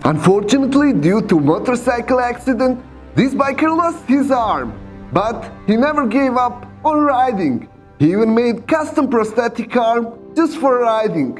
Unfortunately, due to motorcycle accident, this biker lost his arm. But he never gave up on riding. He even made custom prosthetic arm just for riding.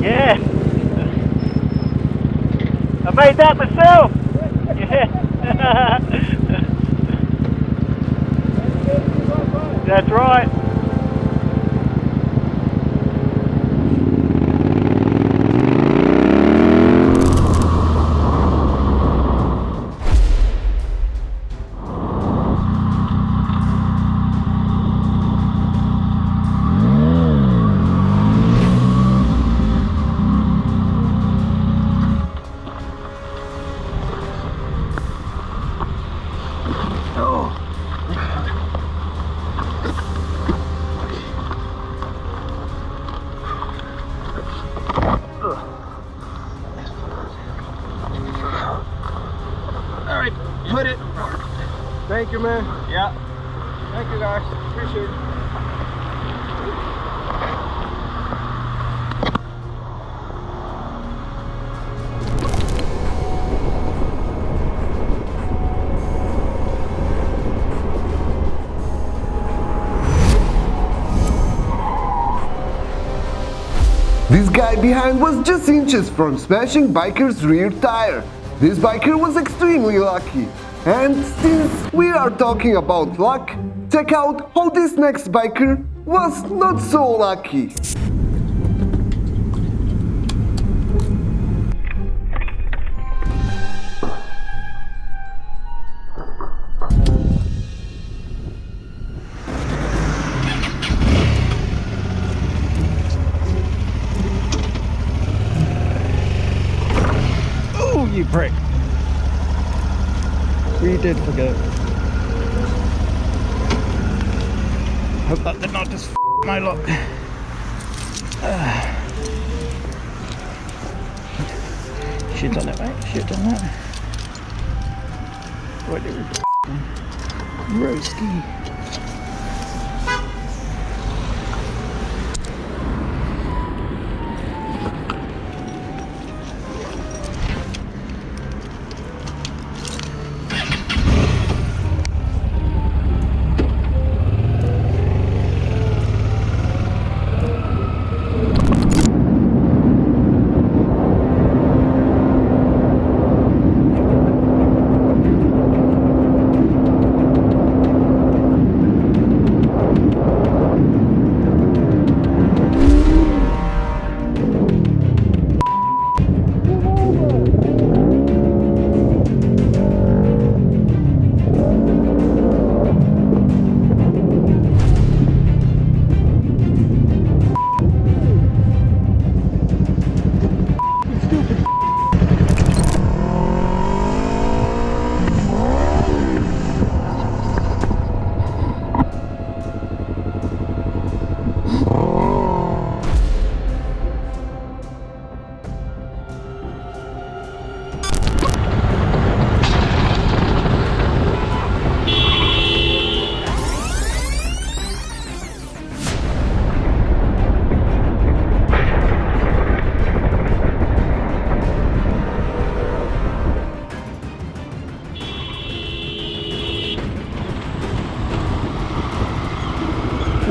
Yeah, I made that myself. Yeah, that's right. Put it. Thank you, man. Yeah. Thank you, guys. Appreciate it. This guy behind was just inches from smashing biker's rear tire. This biker was extremely lucky. And since we are talking about luck, check out how this next biker was not so lucky. Oh, you prick. We did forget. Hope that did not just my luck. Shit on it, mate. Shit on that. Right there we go. Roasty.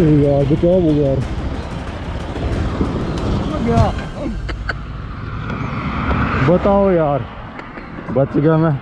यार बचाओ वो यार बताओ यार बच गया मैं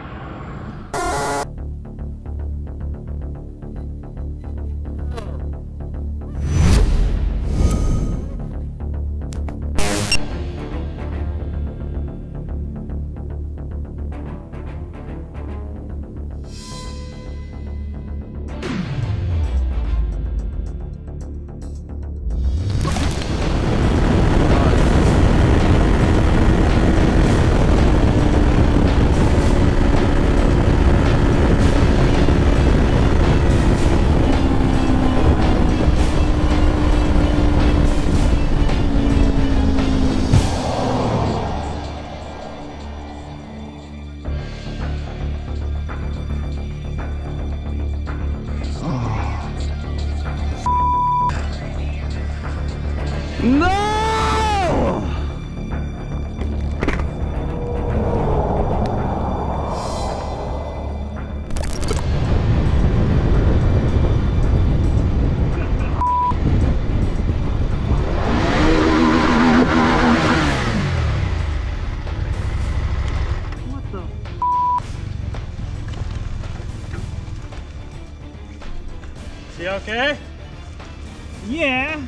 No! You okay? Yeah.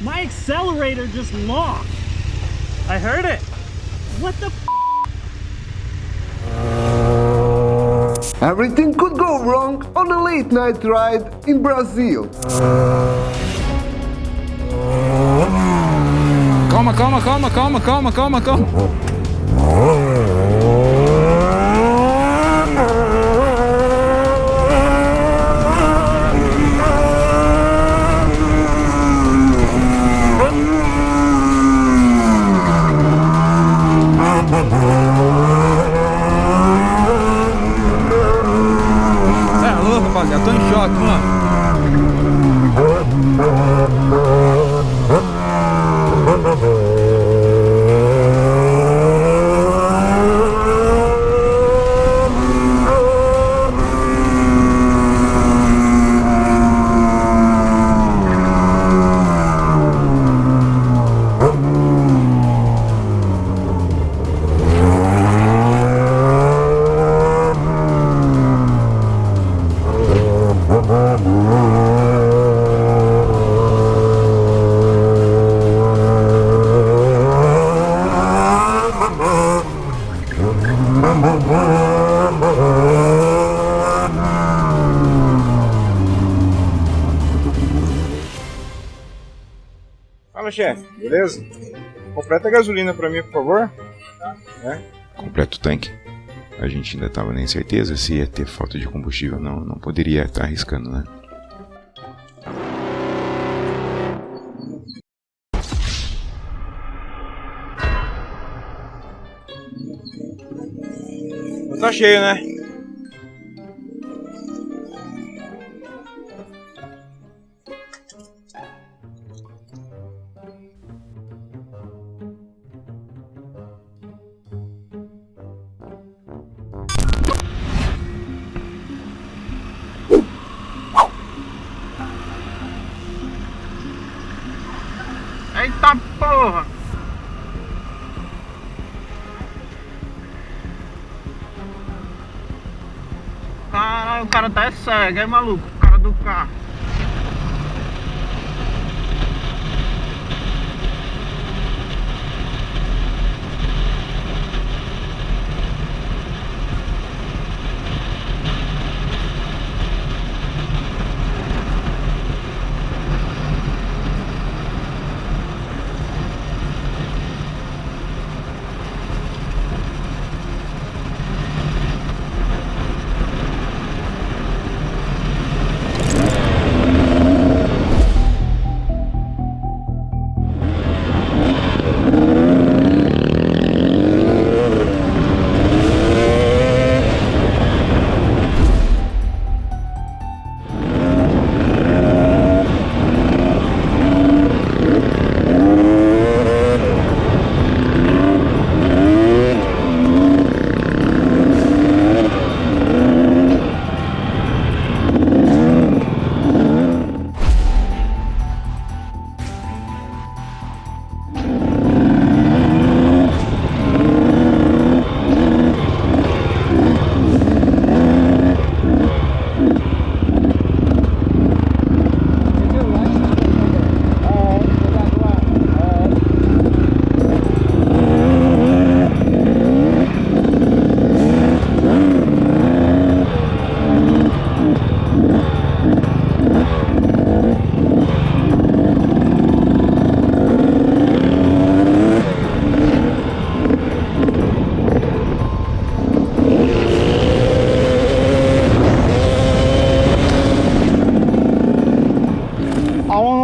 My accelerator just locked. I heard it. What the f? Everything could go wrong on a late night ride in Brazil. Calma, calma, calma, calma, calma, calma, calma. Alô, rapaziada, tô em choque, mano. Fala, chefe, beleza? Completa a gasolina pra mim, por favor. Completa o tanque. A gente ainda tava nem certeza se ia ter falta de combustível, não poderia estar arriscando, né? Tá cheio, né? Eita porra! Caralho, o cara tá cego, é maluco, o cara do carro.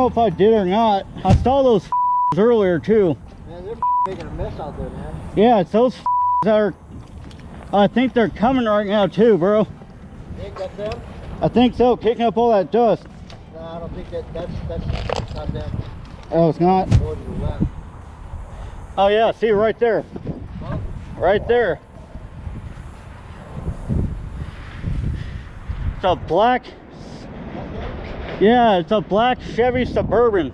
If I did or not, I saw those earlier too. Man, they're making a mess out there, man. Yeah, it's those that are. I think they're coming right now too, bro. You think that's them? I think so, kicking up all that dust. No, I don't think that's not them. Oh, it's not? Go to the left. Oh yeah, see right there. Right there. It's a black, yeah, it's a black Chevy Suburban.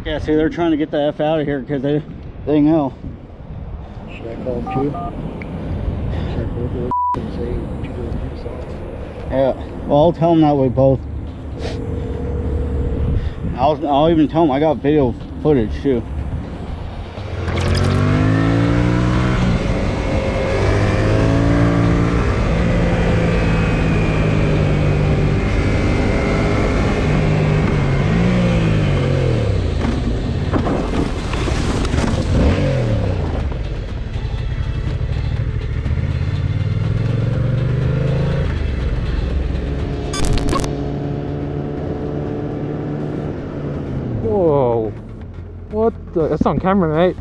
Yeah, see, they're trying to get the F out of here because they know. Should I call him too? Should I call him and say what you doing in Tucson? Yeah, well, I'll tell them that way both. I'll even tell them I got video footage too. Whoa. What the? That's on camera, mate.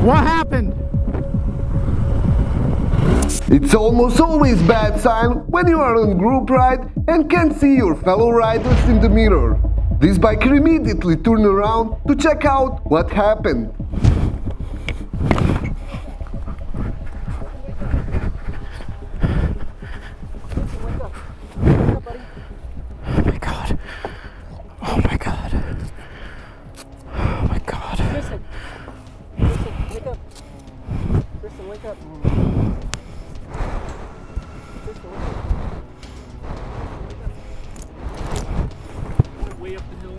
What happened? It's almost always bad sign when you are on group ride and can't see your fellow riders in the mirror. This biker immediately turned around to check out what happened. Oh my god. Oh my god. Oh my god. Tristan, wake up. Tristan, wake up. Tristan, wake up. Way up the hill.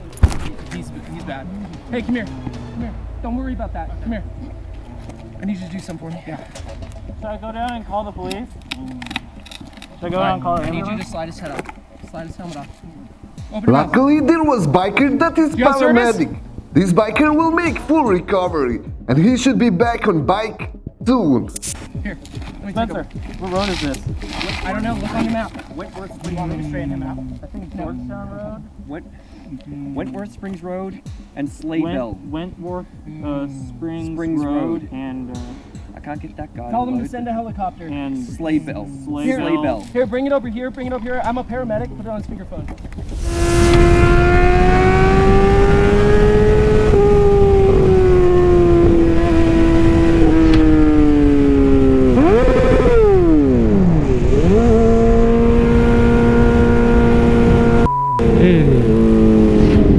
He's bad. Hey, come here. Come here. Don't worry about that. Come here. I need you to do something for me. Yeah. Should I go down and call the police? Should I go down and call the I need you ambulance? to slide his head up. Slide his helmet off. Open it up. Luckily, there was biker that is You have service? paramedic. This biker will make full recovery and he should be back on bike soon. Here. Let me take Spencer, a... what road is this? I don't know. Look on your map. Wentworth, Do you want me to straighten him out? I think it's Georgetown Road. Wentworth Springs Road and Slayville. Wentworth Springs Road. and I can't get that guy. Tell them to send a helicopter. and Slayville. Here. Slayville. Here, bring it over here. Bring it over here. I'm a paramedic. Put it on speakerphone.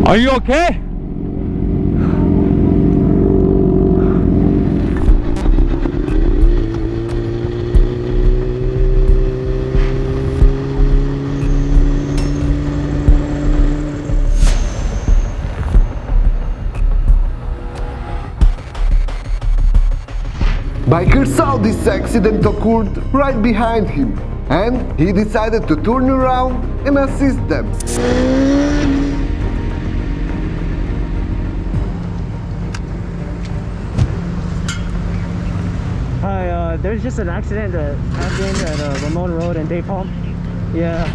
Are you okay? Biker saw this accident occurred right behind him and he decided to turn around and assist them. Hi, there's just an accident that happened at Ramon Road in Day Palm. Yeah.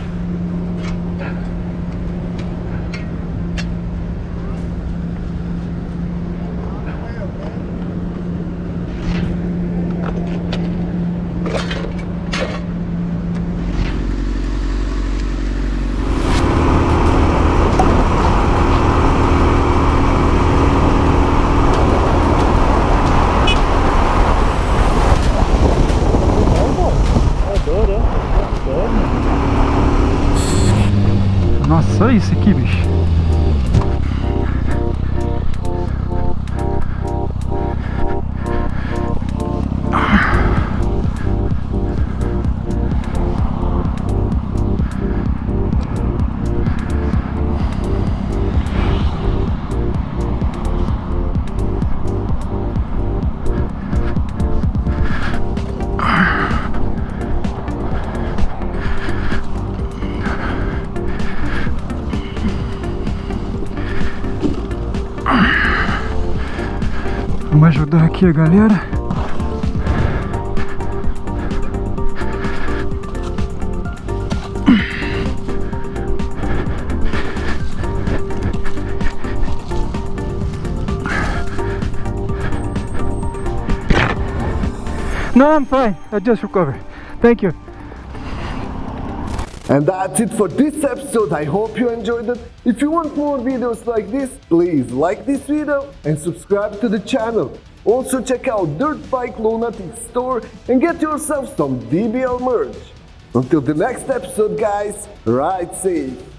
Doido. Só isso aqui, bicho. Vamos ajudar aqui a galera. No, I'm fine. I just recovered. Thank you. And that's it for this episode. I hope you enjoyed it. If you want more videos like this, please like this video and subscribe to the channel. Also check out DirtBike Lunatic store and get yourself some DBL merch. Until the next episode guys, ride safe.